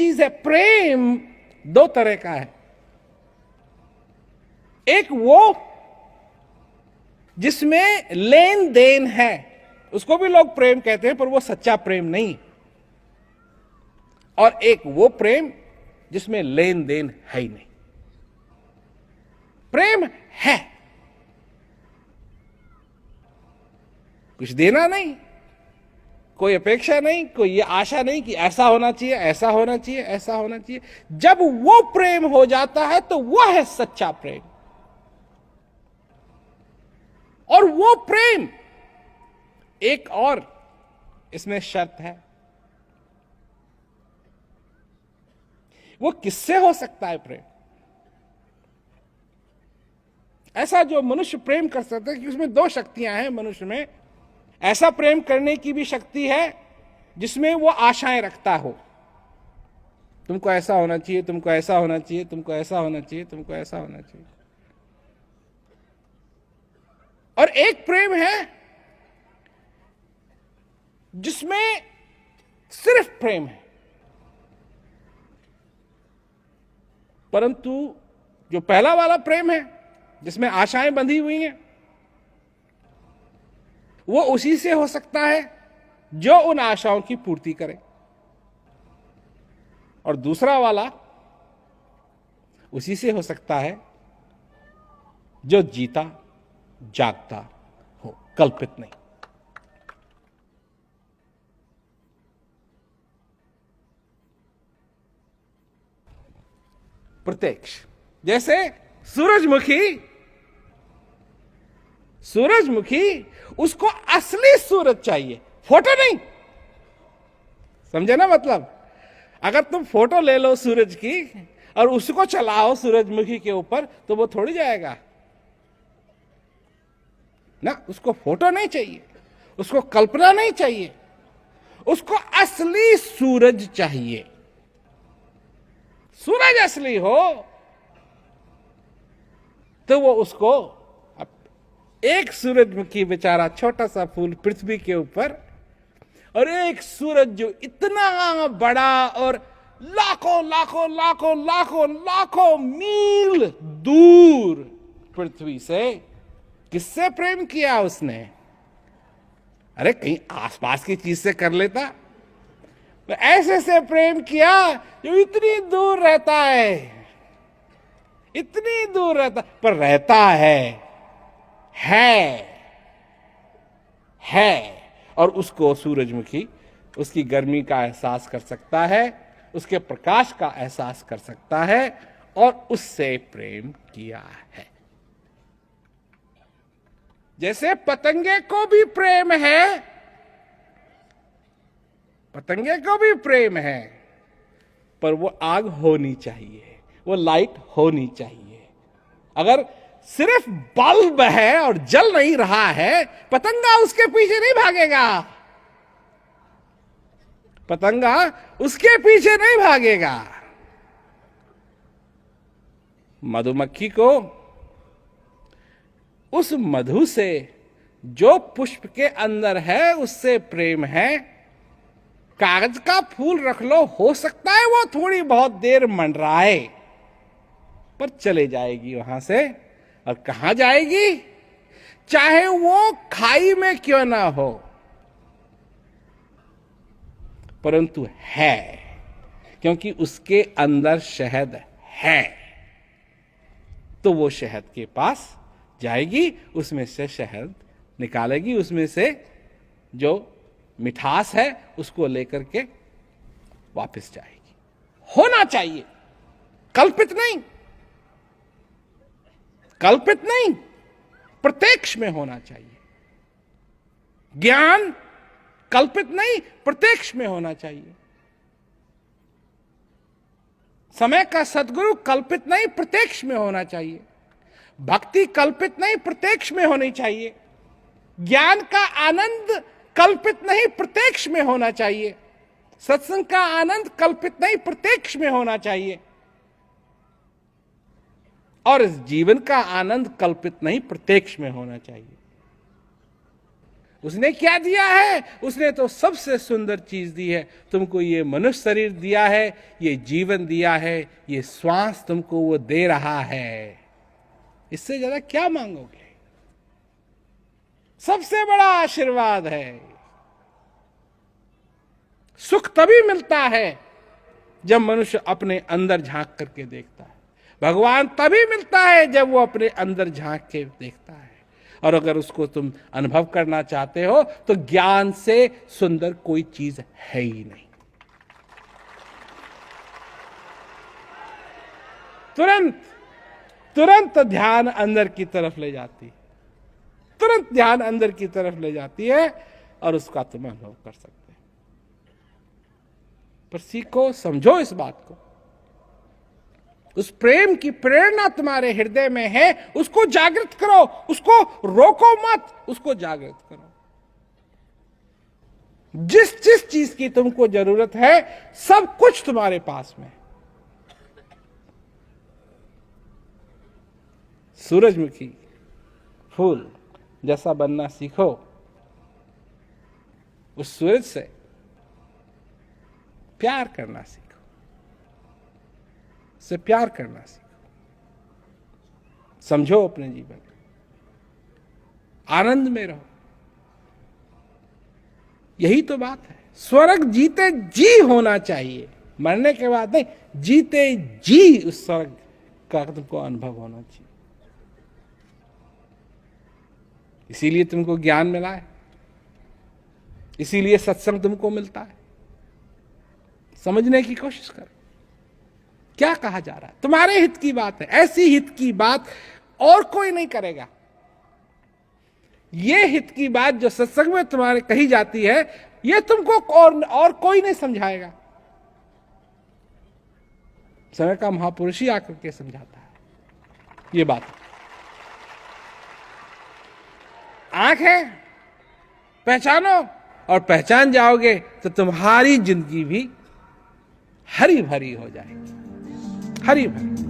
चीज है, प्रेम दो तरह का है। एक वो जिसमें लेन देन है, उसको भी लोग प्रेम कहते हैं, पर वो सच्चा प्रेम नहीं। और एक वो प्रेम जिसमें लेन देन है ही नहीं। प्रेम है, कुछ देना नहीं, कोई अपेक्षा नहीं, कोई ये आशा नहीं कि ऐसा होना चाहिए, ऐसा होना चाहिए, ऐसा होना चाहिए। जब वो प्रेम हो जाता है तो वो है सच्चा प्रेम। और वो प्रेम, एक और इसमें शर्त है, वो किससे हो सकता है प्रेम? ऐसा जो मनुष्य प्रेम कर सकता है कि उसमें दो शक्तियां हैं मनुष्य में। ऐसा प्रेम करने की भी शक्ति है जिसमें वो आशाएं रखता हो, तुमको ऐसा होना चाहिए, तुमको ऐसा होना चाहिए, तुमको ऐसा होना चाहिए, तुमको ऐसा होना चाहिए। और एक प्रेम है जिसमें सिर्फ प्रेम है, परंतु जो पहला वाला प्रेम है जिसमें आशाएं बंधी हुई हैं, वो उसी से हो सकता है जो उन आशाओं की पूर्ति करे। और दूसरा वाला उसी से हो सकता है जो जीता जागता हो, कल्पित नहीं। प्रत्यक्ष, जैसे सूरजमुखी उसको असली सूरज चाहिए, फोटो नहीं। समझे ना मतलब? अगर तुम फोटो ले लो सूरज की और उसको चलाओ सूरजमुखी के ऊपर तो वो थोड़ी जाएगा ना। उसको फोटो नहीं चाहिए, उसको कल्पना नहीं चाहिए, उसको असली सूरज चाहिए। सूरज असली हो तो वो उसको, एक सूरजमुखी बेचारा छोटा सा फूल पृथ्वी के ऊपर, और एक सूरज जो इतना बड़ा और लाखों लाखों लाखों लाखों लाखों मील दूर पृथ्वी से। किससे प्रेम किया उसने? अरे कहीं आसपास की चीज से कर लेता, तो ऐसे से प्रेम किया जो इतनी दूर रहता है, इतनी दूर रहता, पर रहता है। और उसको सूरजमुखी उसकी गर्मी का एहसास कर सकता है, उसके प्रकाश का एहसास कर सकता है, और उससे प्रेम किया है। जैसे पतंगे को भी प्रेम है, पतंगे को भी प्रेम है, पर वो आग होनी चाहिए, वो लाइट होनी चाहिए। अगर सिर्फ बल्ब है और जल नहीं रहा है, पतंगा उसके पीछे नहीं भागेगा, पतंगा उसके पीछे नहीं भागेगा। मधुमक्खी को उस मधु से जो पुष्प के अंदर है उससे प्रेम है। कागज का फूल रख लो, हो सकता है वो थोड़ी बहुत देर मंडराए, पर चले जाएगी वहां से। और कहां जाएगी? चाहे वो खाई में क्यों ना हो, परंतु है, क्योंकि उसके अंदर शहद है। तो वो शहद के पास जाएगी, उसमें से शहद निकालेगी, उसमें से जो मिठास है उसको लेकर के वापस जाएगी। होना चाहिए, कल्पित नहीं, कल्पित नहीं, प्रत्यक्ष में होना चाहिए। ज्ञान कल्पित नहीं, प्रत्यक्ष में होना चाहिए। समय का सद्गुरु कल्पित नहीं, प्रत्यक्ष में होना चाहिए। भक्ति कल्पित नहीं, प्रत्यक्ष में होनी चाहिए। ज्ञान का आनंद कल्पित नहीं, प्रत्यक्ष में होना चाहिए। सत्संग का आनंद कल्पित नहीं, प्रत्यक्ष में होना चाहिए। और इस जीवन का आनंद कल्पित नहीं, प्रत्यक्ष में होना चाहिए। उसने क्या दिया है? उसने तो सबसे सुंदर चीज दी है। तुमको ये मनुष्य शरीर दिया है, ये जीवन दिया है, ये श्वास तुमको वो दे रहा है। इससे ज्यादा क्या मांगोगे? सबसे बड़ा आशीर्वाद है। सुख तभी मिलता है जब मनुष्य अपने अंदर झांक करके देखता है। भगवान तभी मिलता है जब वो अपने अंदर झांक के देखता है। और अगर उसको तुम अनुभव करना चाहते हो तो ज्ञान से सुंदर कोई चीज है ही नहीं। तुरंत तुरंत ध्यान अंदर की तरफ ले जाती है, तुरंत ध्यान अंदर की तरफ ले जाती है और उसका तुम अनुभव कर सकते हो। पर सीखो, समझो इस बात को। उस प्रेम की प्रेरणा तुम्हारे हृदय में है, उसको जागृत करो, उसको रोको मत, उसको जागृत करो। जिस जिस चीज की तुमको जरूरत है सब कुछ तुम्हारे पास में है। सूरजमुखी फूल जैसा बनना सीखो। उस सूरज से प्यार करना सीखो, से प्यार करना सीखो। समझो अपने जीवन में, आनंद में रहो। यही तो बात है। स्वर्ग जीते जी होना चाहिए, मरने के बाद नहीं, जीते जी उस स्वर्ग का तुमको अनुभव होना चाहिए। इसीलिए तुमको ज्ञान मिला है, इसीलिए सत्संग तुमको मिलता है। समझने की कोशिश करो क्या कहा जा रहा है। तुम्हारे हित की बात है, ऐसी हित की बात और कोई नहीं करेगा। ये हित की बात जो सत्संग में तुम्हारे कही जाती है, ये तुमको और कोई नहीं समझाएगा। समय का महापुरुष ही आकर के समझाता है ये बात। आंख है, पहचानो, और पहचान जाओगे तो तुम्हारी जिंदगी भी हरी भरी हो जाएगी, हरी भरी।